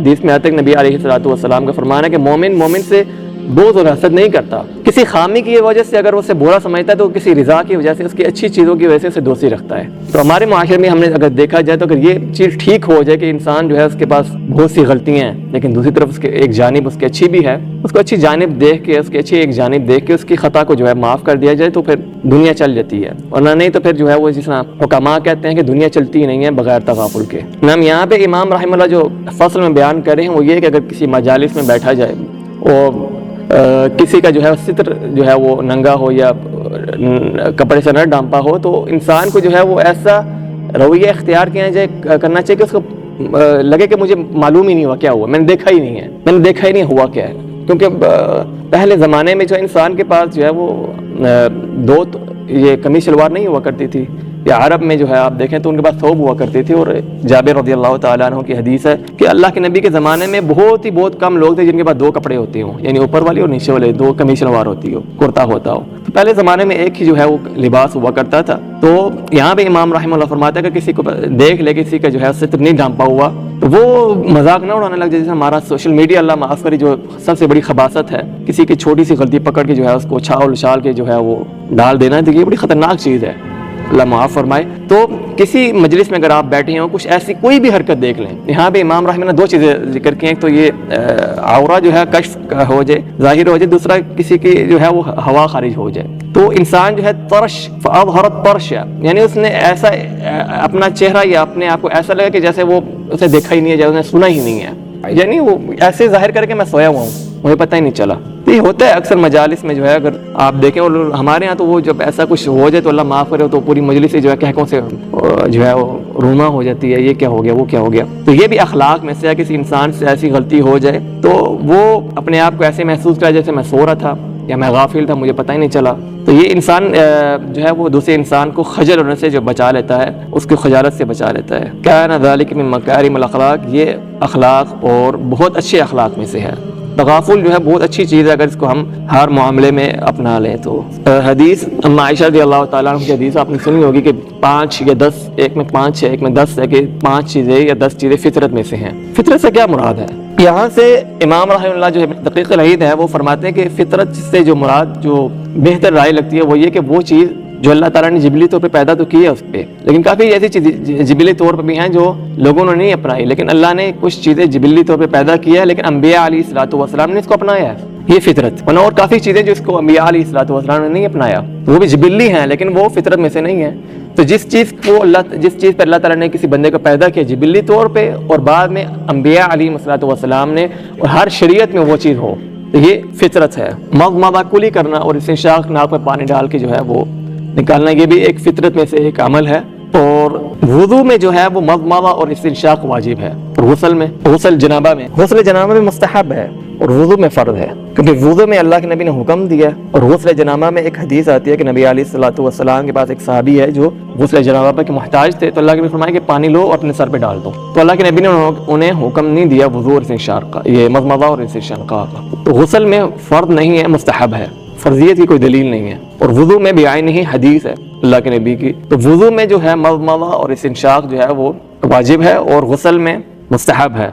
हदीस में आता है कि नबी अलैहिस्सलातु वस्सलाम का फरमान है कि मोमिन से बोझ और हसद नहीं करता। किसी खामी की वजह से अगर उसे बुरा समझता है तो किसी रिजा की वजह से, उसकी अच्छी चीज़ों की वजह से उसे दोस्ती रखता है। तो हमारे माशरे में हमने अगर देखा जाए तो अगर ये चीज़ ठीक हो जाए कि इंसान जो है उसके पास बहुत सी गलतियाँ हैं लेकिन दूसरी तरफ उसके एक जानिब उसकी अच्छी भी है, उसको अच्छी जानिब देख के, उसकी अच्छी एक जानिब देख के उसकी ख़ता को जो है माफ़ कर दिया जाए तो फिर दुनिया चल जाती है। और ना नहीं तो फिर जो है वो जिस हुक्मा कहते हैं कि दुनिया चलती ही नहीं है बगैर तगाफुल के। हम यहाँ पे इमाम रहमतुल्लाह जो फसल में बयान कर रहे हैं वो ये कि अगर किसी मजालिस में बैठा जाए और किसी का जो है सित्र जो है वो नंगा हो या कपड़े से न ढांपा हो तो इंसान को जो है वो ऐसा रवैया इख्तियार किया जाए, करना चाहिए कि उसको लगे कि मुझे मालूम ही नहीं हुआ क्या हुआ, मैंने देखा ही नहीं है, मैंने देखा ही नहीं हुआ क्या है। क्योंकि पहले ज़माने में जो इंसान के पास जो है वो दो ये कमीज शलवार नहीं हुआ करती थी, या अरब में जो है आप देखें तो उनके पास थोब हुआ करती थी। और जाबिर रज़ियल्लाहु ताला अन्हु की हदीस है कि अल्लाह के नबी के ज़माने में बहुत कम लोग थे जिनके पास दो कपड़े होते हों, यानी ऊपर वाली और नीचे वाले दो कमीज शलवार होती हो, कुर्ता होता हो। तो पहले ज़माने में एक ही जो है वो लिबास हुआ करता था। तो यहाँ पे इमाम रहमतुल्लाह फरमाता है कि किसी को देख ले किसी का जो है सित्र नहीं ढांपा हुआ तो वो मजाक ना उड़ाने लग जाए। जैसे हमारा सोशल मीडिया, अल्लाह माफ़ करे, जो सबसे बड़ी खबासत है, किसी की छोटी सी गलती पकड़ के जो है उसको छाल उछाल के जो है वो डाल देना, तो ये बड़ी ख़तरनाक चीज़ है, अल्लाह माफ़ फरमाए। तो किसी मजलिस में अगर आप बैठे हो कुछ ऐसी कोई भी हरकत देख लें, यहाँ पे इमाम रहमतुल्लाह ने दो चीज़ें जिक्र की हैं। तो ये औरा जो है कश्फ हो जाए, जाहिर हो जाए, दूसरा किसी की जो है वो हवा खारिज हो जाए। तो इंसान जो है तरश अज़हरत तरश, यानी उसने ऐसा अपना चेहरा या अपने आप को ऐसा लगा कि जैसे वो उसे देखा ही नहीं है, जैसे उसने सुना ही नहीं है, यानी वो ऐसे जाहिर करके मैं सोया हुआ हूँ, मुझे पता ही नहीं चला। तो ये होता है अक्सर मजालिस में जो है, अगर आप देखें। और हमारे यहाँ तो वो जब ऐसा कुछ हो जाए तो अल्लाह माफ़ करे तो पूरी मजलिस से जो है कहकों से जो है वो रूमा हो जाती है, ये क्या हो गया, वो क्या हो गया। तो ये भी अखलाक में से है, किसी इंसान से ऐसी गलती हो जाए तो वो अपने आप को ऐसे महसूस करे जैसे मैं सो रहा था या मैं गाफिल था, मुझे पता ही नहीं चला। तो ये इंसान जो है वो दूसरे इंसान को खजल होने से जो बचा लेता है, उसकी खजालत से बचा लेता है। कान ज़ालिक मिन मकारिमिल अखलाक, ये अखलाक और बहुत अच्छे अखलाक में से है। तगाफुल जो है बहुत अच्छी चीज़ है अगर इसको हम हर मामले में अपना लें तो। हदीस अम्मा आयशा रज़ियल्लाहु ताला अन्हा की हदीस आपने सुनी होगी कि 5 या 10, एक में 5 है एक में 10 है कि 5 चीज़ें या 10 चीज़ें फितरत में से हैं। फितरत से क्या मुराद है? यहाँ से इमाम रहमतुल्लाह जो है दक़ीक़ अल-ईद है वो फरमाते हैं कि फितरत से जो मुराद जो बेहतर राय लगती है वो ये कि वो चीज़ जो अल्लाह ताला ने जिबली तौर पे पैदा तो की है उस पर, लेकिन काफ़ी ऐसी चीज़ें जिबली तौर पे भी हैं जो लोगों ने नहीं अपनाई। लेकिन अल्लाह ने कुछ चीज़ें जिबली तौर पे पैदा की है लेकिन अम्बिया अलैहिस्सलातु वस्सलाम ने इसको अपनाया है, ये फितरत। और काफ़ी चीज़ें जो इसको अम्बिया अलैहिस्सलातु वस्सलाम ने नहीं अपनाया, वो भी जिबली हैं लेकिन वो फितरत में से नहीं है। तो जिस चीज़ पर अल्लाह ताला ने किसी बंदे को पैदा किया जिबली तौर पर और बाद में अम्बिया अलैहिस्सलातु वस्सलाम ने और हर शरीयत में वो चीज़ हो, तो ये फितरत है। मज़मज़ा कुली करना और इस्तिंशाक़, नाक में पानी डाल के जो है वो निकालना, ये भी एक फितरत में से एक अमल है। और वुज़ू में जो है वो मज़मज़ा और इस्तिंशाक़ वाजिब है, और गुस्ल जनाबा में मुस्तहब है और वुज़ू में फ़र्ज़ है, क्योंकि वुज़ू में अल्लाह के नबी ने हुक्म दिया। और गुस्ल जनाबा में एक हदीस आती है कि नबी अलैहिस्सलातु वस्सलाम के पास एक सहाबी है जो गुस्ल जनाबा के मुहताज थे, तो अल्लाह के नबी फरमाया कि पानी लो और अपने सर पे डाल दो। तो अल्लाह के नबी ने उन्हें हुक्म नहीं दिया वुज़ू और इस्तिंशाक़ का, ये मज़मज़ा और इस्तिंशाक़ का। तो गुस्ल में फ़र्ज़ नहीं है, मुस्तहब है, फर्जियत की कोई दलील नहीं है। और वुज़ू में भी आईन ही हदीस है अल्लाह के नबी की। तो वुज़ू में जो है मज़मज़ा और इस्तिंशाक़ जो है वो वाजिब है और गुस्ल में मुस्तहब है।